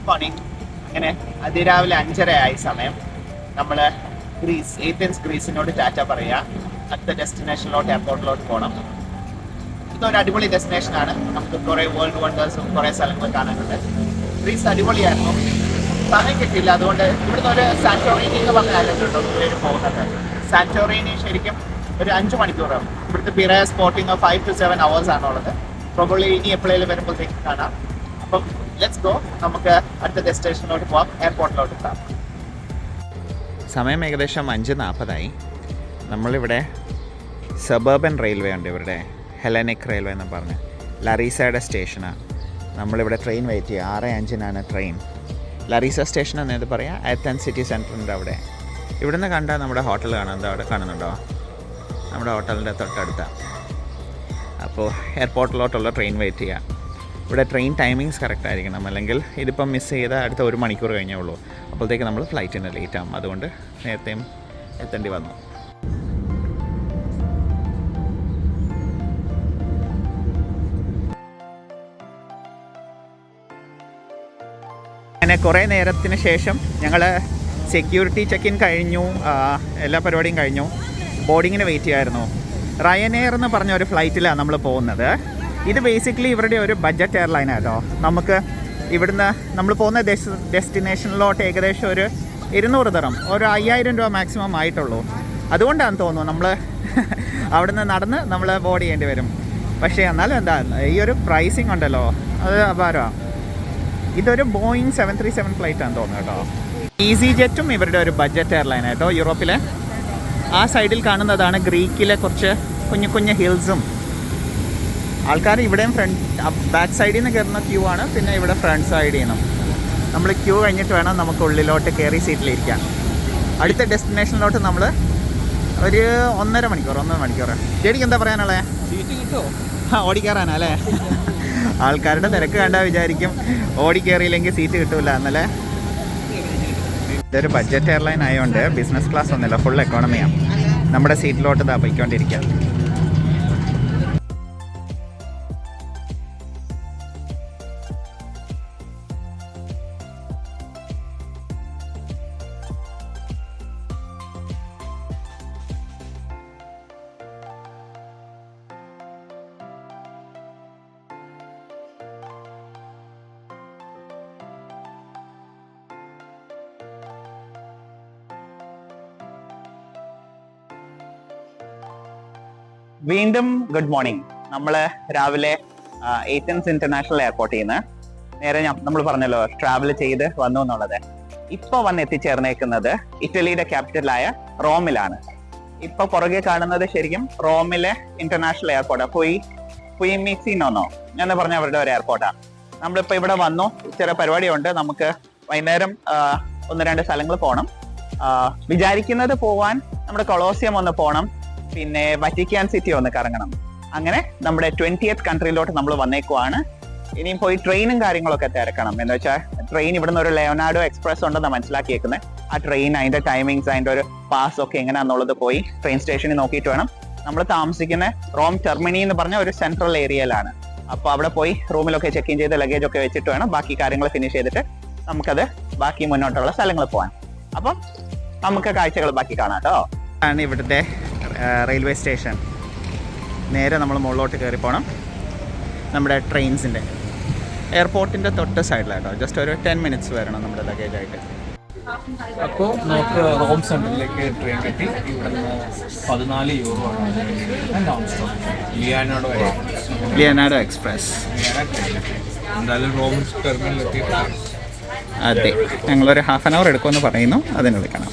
Morning. അങ്ങനെ അതിരാവിലെ 5:30 ആയി സമയം. നമ്മൾ ഗ്രീസിനോട് ടാറ്റ പറയുക. അടുത്ത ഡെസ്റ്റിനേഷനിലോട്ട് എയർപോർട്ടിലോട്ട് പോകണം. ഇതൊരു അടിപൊളി ഡെസ്റ്റിനേഷനാണ്. നമുക്ക് കുറേ വേൾഡ് വണ്ടേഴ്സും കുറേ സ്ഥലങ്ങൾ കാണാനുണ്ട്. ഗ്രീസ് അടിപൊളിയായിരുന്നു. സമയം കിട്ടിയില്ല, അതുകൊണ്ട് ഇവിടുന്ന് ഒരു സാന്റോറിനി എന്ന് പറഞ്ഞ ആലോചിച്ചിട്ടുണ്ടോ പേര് പോകുന്നത്. സാന്റോറിനി ശരിക്കും ഒരു 5 മണിക്കൂറാണ്. ഇവിടുത്തെ പിറയ സ്പോട്ടിങ് 5 to 7 hours ആണുള്ളത്. പ്രോബബ്ലി ഇനി എപ്പോഴേലും വരുമ്പോഴത്തേക്ക് കാണാം. അപ്പം ലെറ്റ്സ് ഗോ, നമുക്ക് അടുത്ത ഡെസ്റ്റിനേഷനിലോട്ട് പോകാം, എയർപോർട്ടിലോട്ട് പോകാം. സമയം ഏകദേശം 5:40 നമ്മളിവിടെ സബർബൻ റെയിൽവേ ഉണ്ട്, ഇവരുടെ ഹെലനിക് റെയിൽവേ എന്ന് പറഞ്ഞ് ലറീസയുടെ സ്റ്റേഷനാണ്. നമ്മളിവിടെ ട്രെയിൻ വെയിറ്റ് ചെയ്യുക. 6:05 ട്രെയിൻ. ലറീസ സ്റ്റേഷൻ എന്നത് പറയാം, ആഥൻസ് സിറ്റി സെൻറ്ററിൻ്റെ അവിടെ. ഇവിടുന്ന് കണ്ടാൽ നമ്മുടെ ഹോട്ടൽ കാണുന്നുണ്ടോ? അവിടെ കാണുന്നുണ്ടോ? നമ്മുടെ ഹോട്ടലിൻ്റെ തൊട്ടടുത്താണ്. അപ്പോൾ എയർപോർട്ടിലോട്ടുള്ള ട്രെയിൻ വെയിറ്റ് ചെയ്യുക. ഇവിടെ ട്രെയിൻ ടൈമിങ്സ് കറക്റ്റ് ആയിരിക്കണം, അല്ലെങ്കിൽ ഇതിപ്പം മിസ് ചെയ്താൽ അടുത്ത 1 മണിക്കൂർ കഴിഞ്ഞേ ഉള്ളൂ. അപ്പോഴത്തേക്ക് നമ്മൾ ഫ്ലൈറ്റിന് ലേറ്റ് ആകും. അതുകൊണ്ട് നേരത്തെയും എത്തേണ്ടി വന്നു. അങ്ങനെ കുറേ നേരത്തിന് ശേഷം ഞങ്ങൾ സെക്യൂരിറ്റി ചെക്ക് ഇൻ കഴിഞ്ഞു, എല്ലാ പരിപാടിയും കഴിഞ്ഞു. ബോർഡിങ്ങിന് വെയിറ്റ് ചെയ്യായിരുന്നു. റയനെയർ എന്ന് പറഞ്ഞ ഒരു ഫ്ലൈറ്റിലാണ് നമ്മൾ പോകുന്നത്. ഇത് ബേസിക്കലി ഇവരുടെ ഒരു ബഡ്ജറ്റ് എയർലൈനാണ് കേട്ടോ. നമുക്ക് ഇവിടുന്ന് നമ്മൾ പോകുന്ന ഡെസ്റ്റിനേഷനിലോട്ട് ഏകദേശം ഒരു 200 ദിർഹം, ഒരു 5000 രൂപ മാക്സിമം ആയിട്ടുള്ളൂ. അതുകൊണ്ടാണെന്ന് തോന്നുന്നു നമ്മൾ അവിടുന്ന് നടന്ന് നമ്മൾ ബോർഡ് ചെയ്യേണ്ടി വരും. പക്ഷേ എന്നാലും എന്താ, ഈ ഒരു പ്രൈസിങ് ഉണ്ടല്ലോ, അത് അപാരമാണ്. ഇതൊരു ബോയിങ് 737 ഫ്ലൈറ്റ് ആണെന്ന് തോന്നുന്നു കേട്ടോ. ഈസി ജെറ്റും ഇവരുടെ ഒരു ബഡ്ജറ്റ് എയർലൈൻ കേട്ടോ. യൂറോപ്പിലെ ആ സൈഡിൽ കാണുന്നതാണ് ഗ്രീക്കിലെ കുറച്ച് കുഞ്ഞു കുഞ്ഞു ഹിൽസും. ആൾക്കാർ ഇവിടെയും ബാക്ക് സൈഡിൽ നിന്ന് കയറുന്ന ക്യൂ ആണ്, പിന്നെ ഇവിടെ ഫ്രണ്ട് സൈഡിൽ നിന്നും. നമ്മൾ ക്യൂ കഴിഞ്ഞിട്ട് വേണം നമുക്ക് ഉള്ളിലോട്ട് കയറി സീറ്റിലിരിക്കാൻ. അടുത്ത ഡെസ്റ്റിനേഷനിലോട്ട് നമ്മൾ ഒരു 1.5 മണിക്കൂർ. ചേടിക്ക് എന്താ പറയാനുള്ളത്? സീറ്റ് കിട്ടുമോ? ഓടിക്കയറാനാ അല്ലേ? ആൾക്കാരുടെ തിരക്ക് കണ്ടാൽ വിചാരിക്കും ഓടിക്കയറിയില്ലെങ്കിൽ സീറ്റ് കിട്ടൂല എന്നല്ലേ. ഇതൊരു ബഡ്ജറ്റ് എയർലൈൻ ആയതുകൊണ്ട് ബിസിനസ് ക്ലാസ് ഒന്നുമില്ല, ഫുൾ എക്കോണമിയാണ്. നമ്മുടെ സീറ്റിലോട്ട് ഇതാ പോയിക്കൊണ്ടിരിക്കുക. വീണ്ടും ഗുഡ് മോർണിംഗ്. നമ്മൾ രാവിലെ ഏഥൻസ് ഇന്റർനാഷണൽ എയർപോർട്ടിൽ നിന്ന് നേരെ നമ്മൾ പറഞ്ഞല്ലോ ട്രാവൽ ചെയ്ത് വന്നു എന്നുള്ളത്. ഇപ്പോൾ വന്ന് എത്തിച്ചേർന്നേക്കുന്നത് ഇറ്റലിയുടെ ക്യാപിറ്റലായ റോമിലാണ്. ഇപ്പോൾ പുറകെ കാണുന്നത് ശരിക്കും റോമിലെ ഇന്റർനാഷണൽ എയർപോർട്ടാണ്. ഫിയുമിസിനോ എന്ന് പറഞ്ഞ അവരുടെ ഒരു എയർപോർട്ടാണ്. നമ്മളിപ്പോൾ ഇവിടെ വന്നു. ചെറിയ പരിപാടിയുണ്ട്. നമുക്ക് വൈകുന്നേരം 1-2 സ്ഥലങ്ങൾ പോകണം. വിചാരിക്കുന്നത് പോവാൻ നമ്മുടെ കൊളോസിയം ഒന്ന് പോകണം, പിന്നെ വറ്റിക്കാൻ സിറ്റി ഒന്ന് കറങ്ങണം. അങ്ങനെ നമ്മുടെ 20th കൺട്രിയിലോട്ട് നമ്മൾ വന്നേക്കുവാണ്. ഇനിയും പോയി ട്രെയിനും കാര്യങ്ങളൊക്കെ തിരക്കണം. എന്ന് വെച്ചാൽ ട്രെയിൻ ഇവിടുന്ന് ഒരു ലെയോനാർഡോ എക്സ്പ്രസ് ഉണ്ടെന്ന് മനസ്സിലാക്കിയേക്കുന്നത്. ആ ട്രെയിൻ, അതിന്റെ ടൈമിങ്സ്, അതിന്റെ ഒരു പാസ് ഒക്കെ എങ്ങനെയാണെന്നുള്ളത് പോയി ട്രെയിൻ സ്റ്റേഷനിൽ നോക്കിയിട്ട് വേണം. നമ്മൾ താമസിക്കുന്ന റോം ടെർമിനി എന്ന് പറഞ്ഞ ഒരു സെൻട്രൽ ഏരിയയിലാണ്. അപ്പോൾ അവിടെ പോയി റൂമിലൊക്കെ ചെക്ക് ഇൻ ചെയ്ത് ലഗേജ് ഒക്കെ വെച്ചിട്ട് വേണം ബാക്കി കാര്യങ്ങൾ ഫിനിഷ് ചെയ്തിട്ട് നമുക്കത് ബാക്കി മുന്നോട്ടുള്ള സ്ഥലങ്ങൾ പോകാൻ. അപ്പം നമുക്ക് കാഴ്ചകൾ ബാക്കി കാണാം കേട്ടോ. ആണ് ഇവിടുത്തെ റെയിൽവേ സ്റ്റേഷൻ. നേരെ നമ്മൾ മുകളിലോട്ട് കയറി പോകണം. നമ്മുടെ ട്രെയിൻസിൻ്റെ എയർപോർട്ടിൻ്റെ തൊട്ട് സൈഡിലായിട്ടോ. ജസ്റ്റ് ഒരു 10 minutes വരണം നമ്മുടെ ലഗേജായിട്ട്. അപ്പോൾ നമുക്ക് റോം സെൻറ്ററിലേക്ക് ട്രെയിൻ കിട്ടി. ഇവിടുന്ന് 14 euro ആണ് നോൺ സ്റ്റോപ്പ് ലിയനാർഡോ എക്സ്പ്രസ്. എന്തായാലും റോം ടെർമിനലെത്തിയിട്ട് അതെ, ഞങ്ങളൊരു 1/2 hour എടുക്കുമെന്ന് പറയുന്നു. അതിന് വിളിക്കണം.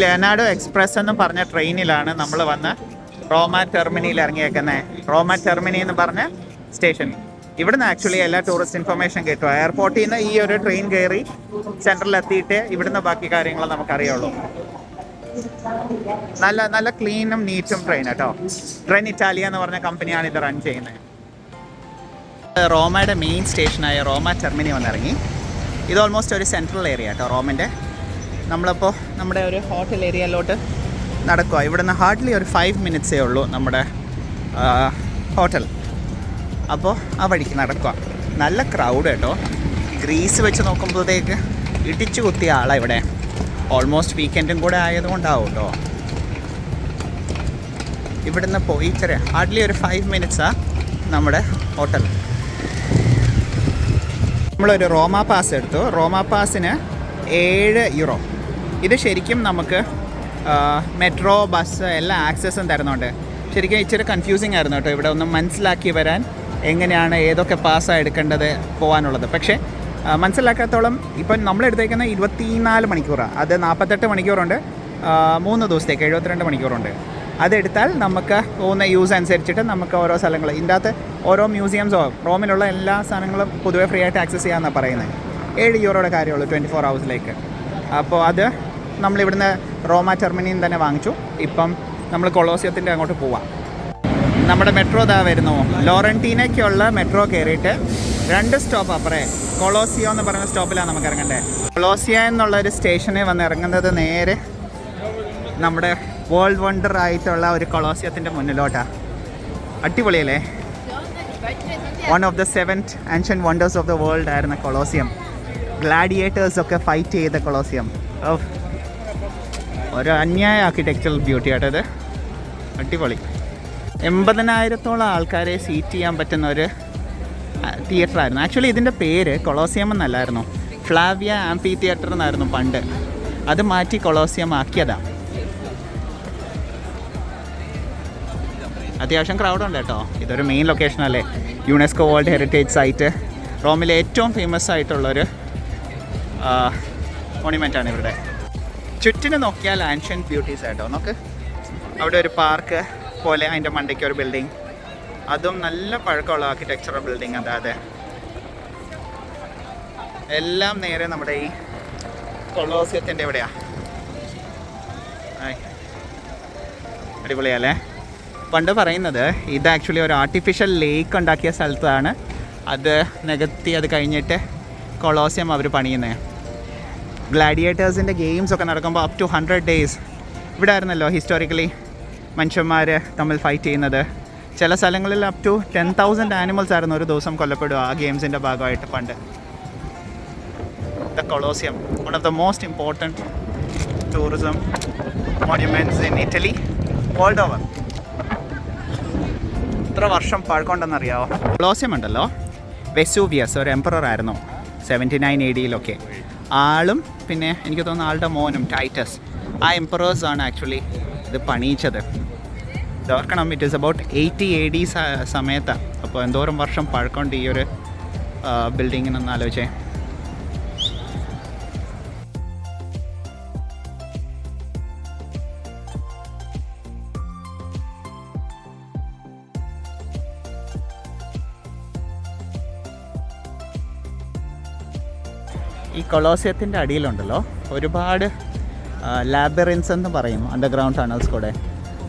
ലിയനാർഡോ എക്സ്പ്രസ് എന്ന് പറഞ്ഞ ട്രെയിനിലാണ് നമ്മൾ വന്ന് റോമ ടെർമിനിയിൽ ഇറങ്ങിയേക്കുന്നത്. റോമ ടെർമിനി എന്ന് പറഞ്ഞ സ്റ്റേഷൻ. ഇവിടുന്ന് ആക്ച്വലി എല്ലാ ടൂറിസ്റ്റ് ഇൻഫർമേഷൻ കിട്ടും. എയർപോർട്ടിൽ നിന്ന് ഈ ഒരു ട്രെയിൻ കയറി സെൻട്രലിൽ എത്തിയിട്ട് ഇവിടുന്ന് ബാക്കി കാര്യങ്ങൾ നമുക്കറിയുള്ളൂ. നല്ല നല്ല ക്ലീനും നീറ്റും ട്രെയിൻ കേട്ടോ. ട്രെയിൻ ഇറ്റാലിയ എന്ന് പറഞ്ഞ കമ്പനിയാണ് ഇത് റൺ ചെയ്യുന്നത്. റോമയുടെ മെയിൻ സ്റ്റേഷനായ റോമ ടെർമിനി വന്നിറങ്ങി. ഇത് ഓൾമോസ്റ്റ് ഒരു സെൻട്രൽ ഏരിയ കേട്ടോ റോമിൻ്റെ. നമ്മളിപ്പോൾ നമ്മുടെ ഒരു ഹോട്ടൽ ഏരിയയിലോട്ട് നടക്കുക. ഇവിടുന്ന് ഹാർഡ്ലി ഒരു 5 minutes ഉള്ളൂ നമ്മുടെ ഹോട്ടൽ. അപ്പോൾ ആ വഴിക്ക് നടക്കുക. നല്ല ക്രൗഡ് കേട്ടോ. ഗ്രീസ് വെച്ച് നോക്കുമ്പോഴത്തേക്ക് ഇടിച്ചു കുത്തിയ ആളാണ് ഇവിടെ. ഓൾമോസ്റ്റ് വീക്കെൻഡും കൂടെ ആയതുകൊണ്ടാവും കേട്ടോ. ഇവിടുന്ന് പോയി ചെറിയ ഹാർഡ്ലി ഒരു 5 മിനിറ്റ്സാണ് നമ്മുടെ ഹോട്ടൽ. നമ്മളൊരു റോമ പാസ് എടുത്തു. റോമ പാസിന് 7 യൂറോ. ഇത് ശരിക്കും നമുക്ക് മെട്രോ ബസ് എല്ലാ ആക്സസും തരുന്നുണ്ട്. ശരിക്കും ഇച്ചിരി കൺഫ്യൂസിങ് ആയിരുന്നു കേട്ടോ ഇവിടെ ഒന്നും മനസ്സിലാക്കി വരാൻ, എങ്ങനെയാണ് ഏതൊക്കെ പാസ്സാണ് എടുക്കേണ്ടത് പോകാനുള്ളത്. പക്ഷേ മനസ്സിലാക്കാത്തോളം ഇപ്പം നമ്മളെടുത്തേക്കുന്ന 24 മണിക്കൂറാണ്. അത് 48 മണിക്കൂറുണ്ട്, 3 ദിവസത്തേക്ക് 72 മണിക്കൂറുണ്ട്. അതെടുത്താൽ നമുക്ക് പോകുന്ന യൂസ് അനുസരിച്ചിട്ട് നമുക്ക് ഓരോ സ്ഥലങ്ങൾ ഇതിൻ്റെ അകത്ത് ഓരോ മ്യൂസിയംസോ റോമിലുള്ള എല്ലാ സാധനങ്ങളും പൊതുവെ ഫ്രീ ആയിട്ട് ആക്സസ് ചെയ്യാമെന്നാണ് പറയുന്നത്. 7 യൂറോയുടെ കാര്യമുള്ളൂ 24 ഹവേഴ്സിലേക്ക്. അപ്പോൾ അത് നമ്മളിവിടുന്ന് റോമ ടെർമിനിയിൽ തന്നെ വാങ്ങിച്ചു. ഇപ്പം നമ്മൾ കൊളോസിയത്തിൻ്റെ അങ്ങോട്ട് പോവാം. നമ്മുടെ മെട്രോ ഇതാ വരുന്നു. ലോറന്റീനയ്ക്കുള്ള മെട്രോ കയറിയിട്ട് 2 സ്റ്റോപ്പ് അപ്പുറേ കൊളോസിയോ എന്ന് പറയുന്ന സ്റ്റോപ്പിലാണ് നമുക്ക് ഇറങ്ങേണ്ടത്. കൊളോസിയ എന്നുള്ളൊരു സ്റ്റേഷനിൽ വന്ന് ഇറങ്ങുന്നത് നേരെ നമ്മുടെ വേൾഡ് വണ്ടർ ആയിട്ടുള്ള ഒരു കൊളോസിയത്തിൻ്റെ മുന്നിലോട്ടാണ്. അടിപൊളിയല്ലേ? 1 of the 7 ancient wonders of the world ആയിരുന്ന കൊളോസിയം. ഗ്ലാഡിയേറ്റേഴ്സൊക്കെ ഫൈറ്റ് ചെയ്ത കൊളോസിയം. ഒരു അന്യായ ആർക്കിടെക്ചറൽ ബ്യൂട്ടി ആയിട്ടത്. അടിപൊളി. 80,000-ഓളം ആൾക്കാരെ സീറ്റ് ചെയ്യാൻ പറ്റുന്ന ഒരു തിയേറ്ററായിരുന്നു. ആക്ച്വലി ഇതിൻ്റെ പേര് കൊളോസിയം എന്നല്ലായിരുന്നു, ഫ്ലാവിയ ആംഫി തിയേറ്റർ എന്നായിരുന്നു പണ്ട്. അത് മാറ്റി കൊളോസിയം ആക്കിയതാണ്. അത്യാവശ്യം ക്രൗഡുണ്ട് കേട്ടോ. ഇതൊരു മെയിൻ ലൊക്കേഷനല്ലേ, യുനെസ്കോ വേൾഡ് ഹെറിറ്റേജ് സൈറ്റ്. റോമിലെ ഏറ്റവും ഫേമസ് ആയിട്ടുള്ളൊരു മോണിമെൻ്റാണ് ഇവിടെ. ചുറ്റിന് നോക്കിയാൽ ആൻഷ്യൻറ്റ് ബ്യൂട്ടീസ് ആയിട്ടോ. നമുക്ക് അവിടെ ഒരു പാർക്ക് പോലെ അതിൻ്റെ മണ്ടയ്ക്ക് ഒരു ബിൽഡിങ്, അതും നല്ല പഴക്കമുള്ള ആർക്കിടെക്ചറൽ ബിൽഡിങ്. അതായത് എല്ലാം നേരെ നമ്മുടെ ഈ കൊളോസിയത്തിൻ്റെ എവിടെയാണ്. അടിപൊളിയല്ലേ? പണ്ട് പറയുന്നത് ഇത് ആക്ച്വലി ഒരു ആർട്ടിഫിഷ്യൽ ലേക്ക് ഉണ്ടാക്കിയ സ്ഥലത്താണ്. അത് നികത്തി അത് കഴിഞ്ഞിട്ട് കൊളോസിയം അവർ പണിയുന്നത്. ഗ്ലാഡിയേറ്റേഴ്സിൻ്റെ ഗെയിംസൊക്കെ നടക്കുമ്പോൾ അപ് ടു 100 days ഇവിടെ ആയിരുന്നല്ലോ ഹിസ്റ്റോറിക്കലി മനുഷ്യന്മാർ തമ്മിൽ ഫൈറ്റ് ചെയ്യുന്നത്. ചില സ്ഥലങ്ങളിൽ അപ് ടു 10,000 ആനിമൽസ് ആയിരുന്നു ഒരു ദിവസം കൊല്ലപ്പെടുക ആ ഗെയിംസിൻ്റെ ഭാഗമായിട്ട് പണ്ട്. The Colosseum, one of the most important tourism monuments in Italy world over. എത്ര വർഷം പഴക്കമുണ്ടെന്നറിയാമോ? കൊളോസിയം ഉണ്ടല്ലോ, വെസൂവിയസ് ഒരു എംപറർ ആയിരുന്നു 79 AD ആളും പിന്നെ എനിക്ക് തോന്നുന്നു ആളുടെ മോനും ടൈറ്റസ്, ആ എംപറേഴ്സാണ് ആക്ച്വലി ഇത് പണിയിച്ചത്. ഓർക്കണം, ഇറ്റ് ഈസ് അബൌട്ട് 80 AD സമയത്താണ്. അപ്പോൾ എന്തോരം വർഷം പഴക്കമുണ്ട് ഈ ഒരു ബിൽഡിങ്ങിനൊന്ന് ആലോചിച്ചേ. ഈ കൊളോസിയത്തിൻ്റെ അടിയിലുണ്ടല്ലോ ഒരുപാട് ലാബറിൻസ് എന്ന് പറയും, അണ്ടർഗ്രൗണ്ട് ടണൽസ് കൂടെ.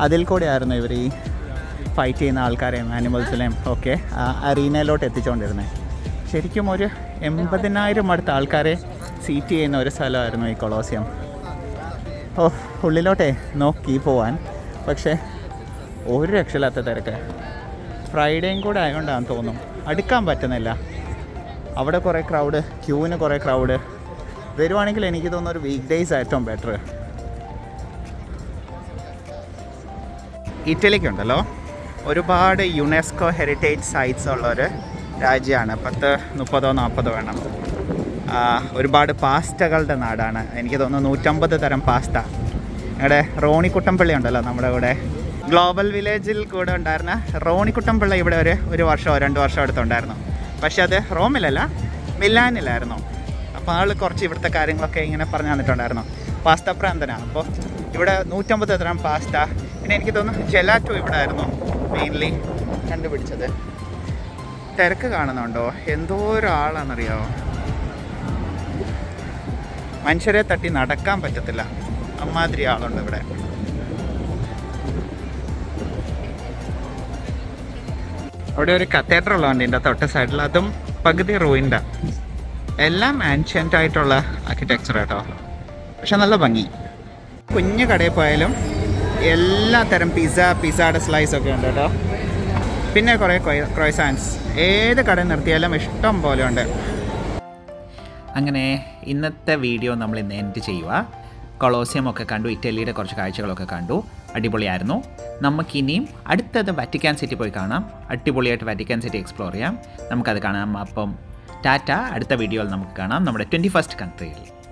അതിൽ കൂടെ ആയിരുന്നു ഇവർ ഈ ഫൈറ്റ് ചെയ്യുന്ന ആൾക്കാരെയും ആനിമൽസിനെയും ഒക്കെ അറീനയിലോട്ട് എത്തിച്ചുകൊണ്ടിരുന്നത്. ശരിക്കും ഒരു 80,000 അടുത്ത ആൾക്കാരെ സീറ്റ് ചെയ്യുന്ന ഒരു സ്ഥലമായിരുന്നു ഈ കൊളോസിയം. ഉള്ളിലോട്ടേ നോക്കി പോവാൻ, പക്ഷേ ഒരു രക്ഷയില്ലാത്ത തിരക്ക്. ഫ്രൈഡേയും കൂടെ ആയതുകൊണ്ടാണെന്ന് തോന്നും അടുക്കാൻ പറ്റുന്നില്ല. അവിടെ കുറേ ക്രൗഡ്, ക്യൂവിന് കുറേ ക്രൗഡ്. വരുവാണെങ്കിൽ എനിക്ക് തോന്നുന്നു ഒരു വീക്ക് ഡേയ്സ് ഏറ്റവും ബെറ്റർ. ഇറ്റലിക്കുണ്ടല്ലോ ഒരുപാട് യുനെസ്കോ ഹെറിറ്റേജ് സൈറ്റ്സ് ഉള്ളൊരു രാജ്യമാണ്. 30-40 വേണം. ഒരുപാട് പാസ്റ്റകളുടെ നാടാണ്. എനിക്ക് തോന്നുന്നു 150 തരം പാസ്ത. ഇവിടെ റോണിക്കുട്ടംപള്ളി ഉണ്ടല്ലോ നമ്മുടെ ഇവിടെ ഗ്ലോബൽ വില്ലേജിൽ കൂടെ ഉണ്ടായിരുന്ന റോണിക്കുട്ടംപള്ളി ഇവിടെ ഒരു വർഷമോ 2 വർഷമോ അടുത്തുണ്ടായിരുന്നു. പക്ഷെ അത് റോമിലല്ല, മിലാനിലായിരുന്നു. അപ്പോൾ ആൾ കുറച്ച് ഇവിടുത്തെ കാര്യങ്ങളൊക്കെ ഇങ്ങനെ പറഞ്ഞു തന്നിട്ടുണ്ടായിരുന്നു. പാസ്ത പ്രാന്തനാണ്. അപ്പോൾ ഇവിടെ 150 തരം പാസ്ത. പിന്നെ എനിക്ക് തോന്നുന്നു ജെലാറ്റോ ഇവിടെ ആയിരുന്നു മെയിൻലി കണ്ടുപിടിച്ചത്. തിരക്ക് കാണുന്നുണ്ടോ? എന്തോ ഒരാളാണെന്നറിയാമോ? മനുഷ്യരെ തട്ടി നടക്കാൻ പറ്റത്തില്ല, അമ്മാതിരി ആളുണ്ട് ഇവിടെ. അവിടെ ഒരു കത്തീഡ്രൽ ഉണ്ട് ഇതിൻ്റെ തൊട്ട് സൈഡിൽ, അതും പകുതി റൂയിൻ്റെ. എല്ലാം ആൻഷ്യൻ്റ് ആയിട്ടുള്ള ആർക്കിടെക്ചർ കേട്ടോ, പക്ഷെ നല്ല ഭംഗി. കുഞ്ഞു കടയിൽ പോയാലും എല്ലാ തരം പിസ്സയുടെ സ്ലൈസ് ഒക്കെ ഉണ്ട് കേട്ടോ. പിന്നെ കുറേ ക്രോയ്സാൻസ്, ഏത് കടയിൽ നിർത്തിയാലും ഇഷ്ടം പോലെ ഉണ്ട്. അങ്ങനെ ഇന്നത്തെ വീഡിയോ നമ്മൾ ഇന്ന് എൻഡ് ചെയ്യുക. കൊളോസിയം ഒക്കെ കണ്ടു, ഇറ്റലിയുടെ കുറച്ച് കാഴ്ചകളൊക്കെ കണ്ടു, അടിപൊളിയായിരുന്നു. നമുക്കിനിയും അടുത്തത് വറ്റിക്കാൻ സിറ്റി പോയി കാണാം. അടിപൊളിയായിട്ട് വറ്റിക്കാൻ സിറ്റി എക്സ്പ്ലോർ ചെയ്യാം. നമുക്കത് കാണാം. അപ്പം ടാറ്റ. അടുത്ത വീഡിയോയിൽ നമുക്ക് കാണാം നമ്മുടെ 21st കൺട്രിയിൽ.